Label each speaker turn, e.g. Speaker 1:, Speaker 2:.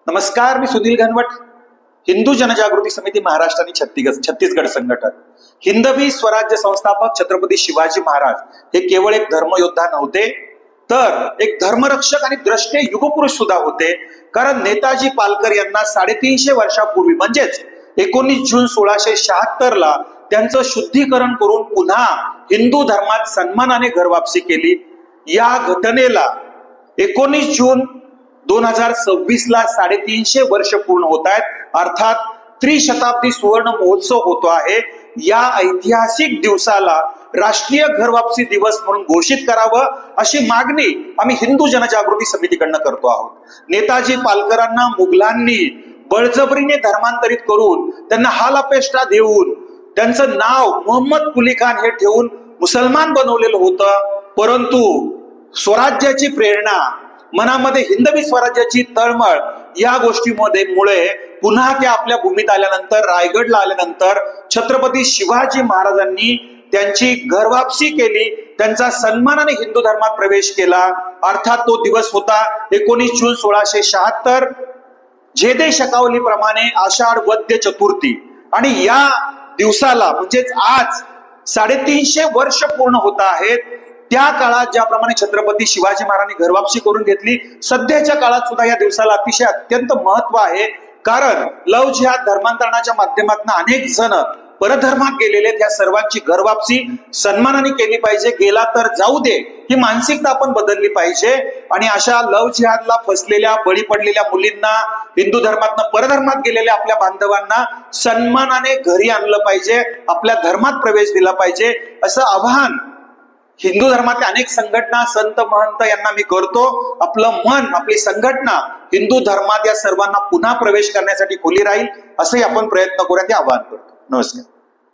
Speaker 1: नमस्कार, मी सुनील घनवट. हिंदू जनजागृती समिती महाराष्ट्र आणि छत्तीसगड संघटन. हिंदवी स्वराज्य संस्थापक छत्रपती शिवाजी महाराज हे केवळ एक धर्मयोद्धा नव्हते, तर एक धर्मरक्षक आणि द्रष्टे युगपुरुष सुद्धा होते. कारण नेताजी पालकर यांना 350 वर्षापूर्वी म्हणजेच 19 जून 1676 ला त्यांचं शुद्धीकरण करून पुन्हा हिंदू धर्मात सन्मानाने घरवापसी केली. या घटनेला 19 जून 2026 ला 350 वर्ष पूर्ण होत आहेत. अर्थात त्रिशताब्दी सुवर्ण महोत्सव होतो आहे. या ऐतिहासिक दिवसाला राष्ट्रीय घरवापसी दिवस म्हणून घोषित करावं अशी मागणी आम्ही हिंदू जनजागृती समितीकडनं करतो आहोत. नेताजी पालकरांना मुघलांनी बळजबरीने धर्मांतरित करून त्यांना हालअपेष्टा देऊन त्यांचं नाव मोहम्मद कुली खान हे ठेवून मुसलमान बनवलेलं होतं. परंतु स्वराज्याची प्रेरणा, मनामध्ये हिंदवी स्वराज्याची तळमळ या गोष्टीमुळे पुन्हा त्या आपल्या भूमीत आल्यानंतर, रायगडला आल्यानंतर छत्रपती शिवाजी महाराजांनी त्यांची घरवापसी केली, त्यांचा सन्मानाने हिंदू धर्मात प्रवेश केला. अर्थात तो दिवस होता 19 जून 1676. जेदे शकावली प्रमाणे आषाढ वद्य चतुर्थी. आणि या दिवसाला म्हणजेच आज 350 वर्ष पूर्ण होत आहेत. त्या काळात ज्याप्रमाणे छत्रपती शिवाजी महाराजांनी घरवापसी करून घेतली, सध्याच्या काळात सुद्धा या दिवसाला अतिशय अत्यंत महत्व आहे. कारण लव जिहाद धर्मांतरणाच्या माध्यमातून अनेक जण परधर्मात गेलेले, त्या सर्वांची घरवापसी सन्मानाने केली पाहिजे. गेला तर जाऊ दे ही मानसिकता आपण बदलली पाहिजे. आणि अशा लव जिहादला फसलेल्या, बळी पडलेल्या मुलींना, हिंदू धर्मातनं परधर्मात गेलेल्या आपल्या बांधवांना सन्मानाने घरी आणलं पाहिजे, आपल्या धर्मात प्रवेश दिला पाहिजे, असं आवाहन हिंदू धर्मातल्या अनेक संघटना, संत महंत यांना मी करतो. आपलं मन, आपली संघटना हिंदू धर्मात या सर्वांना पुन्हा प्रवेश करण्यासाठी खुली राहील, असंही आपण प्रयत्न करूया, ते आवाहन करतो. नमस्कार.